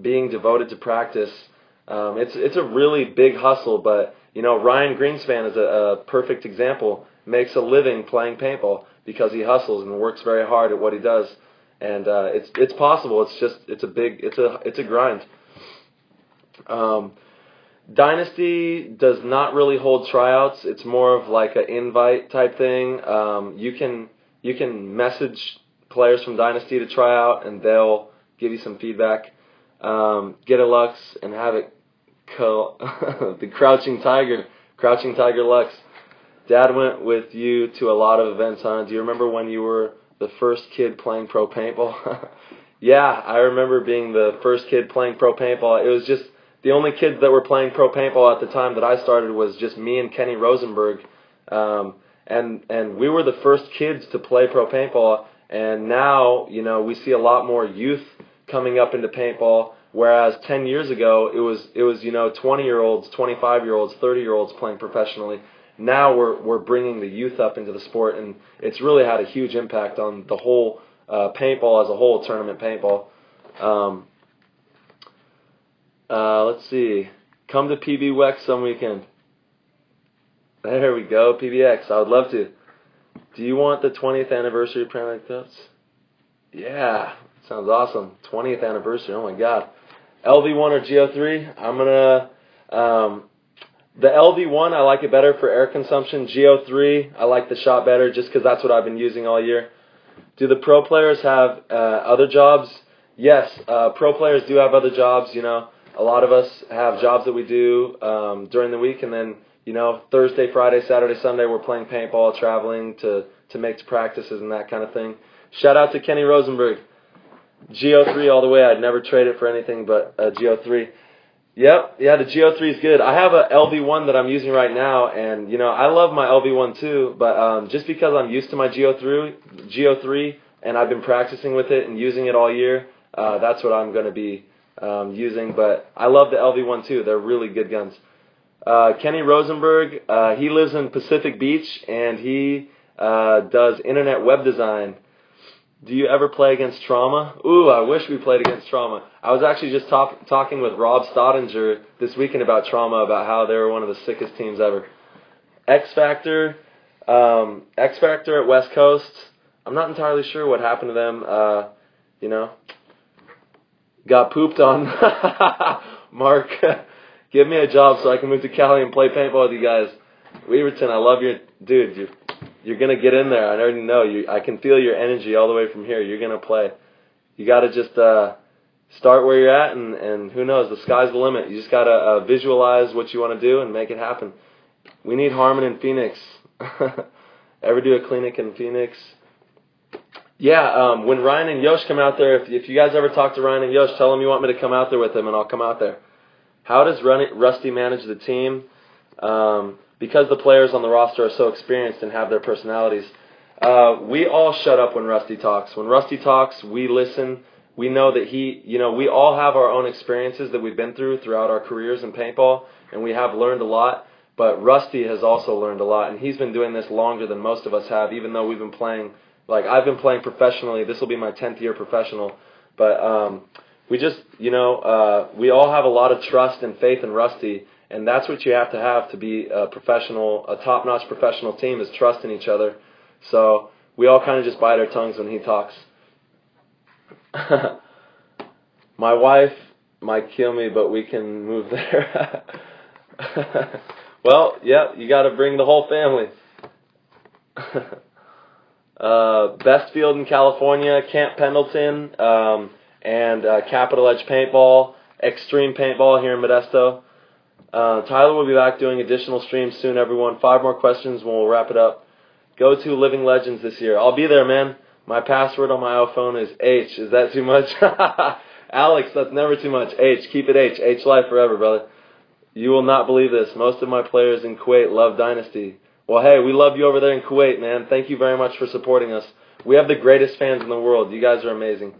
being devoted to practice. It's a really big hustle, but you know, Ryan Greenspan is a perfect example. Makes a living playing paintball because he hustles and works very hard at what he does, and it's possible. It's a grind. Dynasty does not really hold tryouts. It's more of like an invite type thing. You can message players from Dynasty to try out, and they'll give you some feedback. Get a Lux and have it the Crouching Tiger Lux. Dad went with you to a lot of events, huh? Do you remember when you were the first kid playing pro paintball? Yeah, I remember being the first kid playing pro paintball. It was just the only kids that were playing pro paintball at the time that I started was just me and Kenny Rosenberg. And we were the first kids to play pro paintball, and now, you know, we see a lot more youth coming up into paintball, whereas 10 years ago it was you know, 20-year-olds, 25-year-olds, 30-year-olds playing professionally. Now we're bringing the youth up into the sport, and it's really had a huge impact on the whole paintball as a whole, tournament paintball. Let's see. Come to PB Wex some weekend. There we go, PBX. I would love to. Do you want the 20th anniversary prank notes? Yeah, sounds awesome. 20th anniversary. Oh my God. LV1 or Go3? I'm gonna. The LV1 I like it better for air consumption. Go3 I like the shot better just because that's what I've been using all year. Do the pro players have other jobs? Yes, pro players do have other jobs. You know, a lot of us have jobs that we do during the week, and then, you know, Thursday, Friday, Saturday, Sunday, we're playing paintball, traveling to make practices and that kind of thing. Shout out to Kenny Rosenberg. Go3 all the way. I'd never trade it for anything but a Go3. Yep, yeah, the Go3 is good. I have a LV1 that I'm using right now, and, you know, I love my LV1 too, but just because I'm used to my Go3 and I've been practicing with it and using it all year, that's what I'm going to be using. But I love the LV1 too. They're really good guns. Kenny Rosenberg, he lives in Pacific Beach, and he does internet web design. Do you ever play against Trauma? Ooh, I wish we played against Trauma. I was actually just talking with Rob Stodinger this weekend about Trauma, about how they were one of the sickest teams ever. X Factor at West Coast. I'm not entirely sure what happened to them. You know, got pooped on. Mark, give me a job so I can move to Cali and play paintball with you guys. Weaverton, I love your dude. You're going to get in there. I already know. I can feel your energy all the way from here. You're going to play. You got to just start where you're at, and who knows, the sky's the limit. You just got to visualize what you want to do and make it happen. We need Harmon in Phoenix. Ever do a clinic in Phoenix? Yeah, when Ryan and Yosh come out there, if you guys ever talk to Ryan and Yosh, tell them you want me to come out there with them, and I'll come out there. How does Rusty manage the team? Because the players on the roster are so experienced and have their personalities. We all shut up when Rusty talks. When Rusty talks, we listen. We know that we all have our own experiences that we've been throughout our careers in paintball, and we have learned a lot. But Rusty has also learned a lot, and he's been doing this longer than most of us have, even though we've been playing. Like, I've been playing professionally. This will be my 10th year professional. But we just, we all have a lot of trust and faith in Rusty, and that's what you have to be a professional, a top-notch professional team, is trust in each other. So we all kind of just bite our tongues when he talks. My wife might kill me, but we can move there. Well, yeah, you got to bring the whole family. Best field in California, Camp Pendleton, and Capital Edge Paintball, Extreme Paintball here in Modesto. Tyler will be back doing additional streams soon, everyone. 5 more questions and we'll wrap it up. Go to Living Legends this year. I'll be there, man. My password on my iPhone is H. Is that too much? Alex, that's never too much. H. Keep it H. H life forever, brother. You will not believe this. Most of my players in Kuwait love Dynasty. Well, hey, we love you over there in Kuwait, man. Thank you very much for supporting us. We have the greatest fans in the world. You guys are amazing.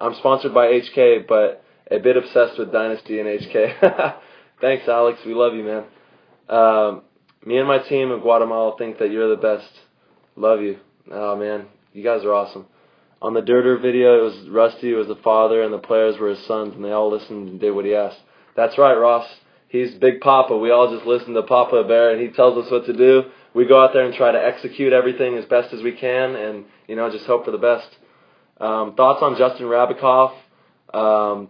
I'm sponsored by HK, but a bit obsessed with Dynasty and HK. Thanks, Alex. We love you, man. Me and my team in Guatemala think that you're the best. Love you. Oh, man. You guys are awesome. On the Dirter video, it was Rusty was the father, and the players were his sons, and they all listened and did what he asked. That's right, Ross. He's Big Papa. We all just listen to Papa Bear, and he tells us what to do. We go out there and try to execute everything as best as we can, and, just hope for the best. Thoughts on Justin Rabikoff,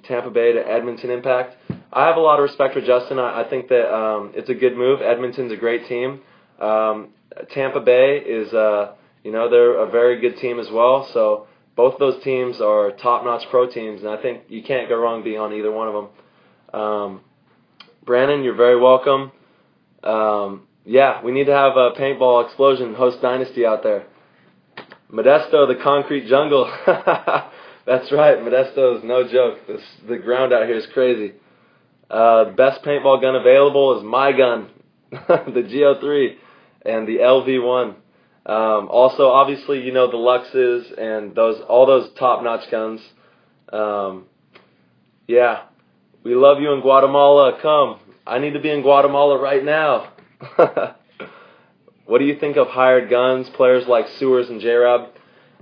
Tampa Bay to Edmonton Impact? I have a lot of respect for Justin. I think that it's a good move. Edmonton's a great team. Tampa Bay is, they're a very good team as well. So both those teams are top-notch pro teams, and I think you can't go wrong being on either one of them. Brandon, you're very welcome. Yeah, we need to have a paintball explosion, host Dynasty out there. Modesto, the concrete jungle. That's right, Modesto is no joke. The ground out here is crazy. Best paintball gun available is my gun, the Go3 and the LV1. Also, obviously, the Luxes and all those top-notch guns. Yeah, we love you in Guatemala. Come. I need to be in Guatemala right now. What do you think of hired guns, players like Sewers and J-Rab?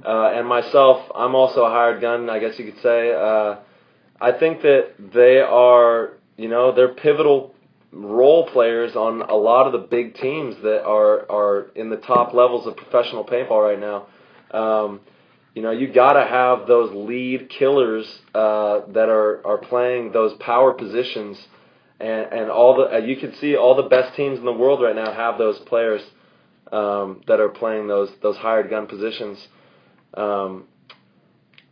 And myself, I'm also a hired gun, I guess you could say. I think that they are, they're pivotal role players on a lot of the big teams that are in the top levels of professional paintball right now. You got to have those lead killers that are playing those power positions, and you can see all the best teams in the world right now have those players that are playing those hired gun positions.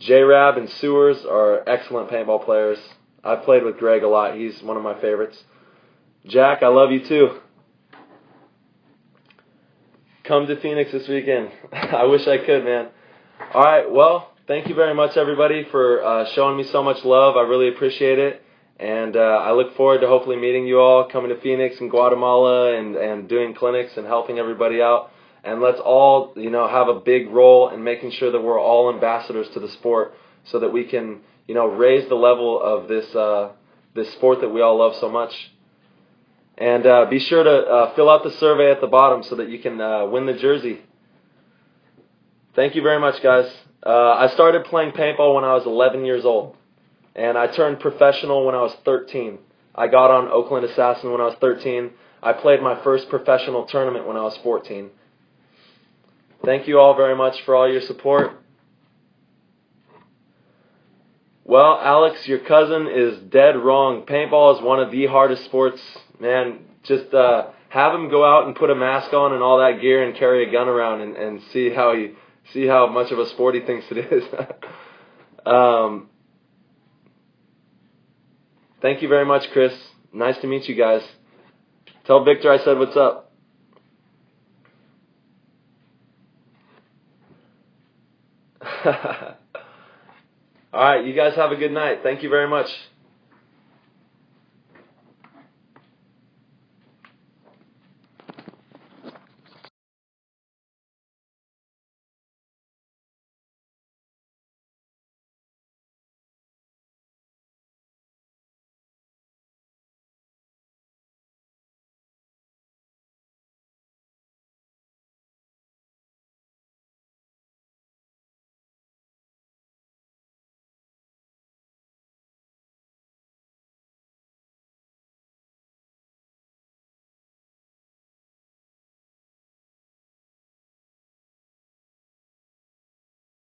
J-Rab and Sewers are excellent paintball players. I've played with Greg a lot. He's one of my favorites. Jack, I love you too. Come to Phoenix this weekend. I wish I could, man. All right, well, thank you very much, everybody, for showing me so much love. I really appreciate it. And I look forward to hopefully meeting you all, coming to Phoenix and Guatemala and doing clinics and helping everybody out. And let's all, have a big role in making sure that we're all ambassadors to the sport so that we can, raise the level of this sport that we all love so much. And be sure to fill out the survey at the bottom so that you can win the jersey. Thank you very much, guys. I started playing paintball when I was 11 years old, and I turned professional when I was 13. I got on Oakland Assassin when I was 13. I played my first professional tournament when I was 14. Thank you all very much for all your support. Well, Alex, your cousin is dead wrong. Paintball is one of the hardest sports. Man, just have him go out and put a mask on and all that gear and carry a gun around and see how much of a sport he thinks it is. Thank you very much, Chris. Nice to meet you guys. Tell Victor I said what's up. All right, you guys have a good night. Thank you very much.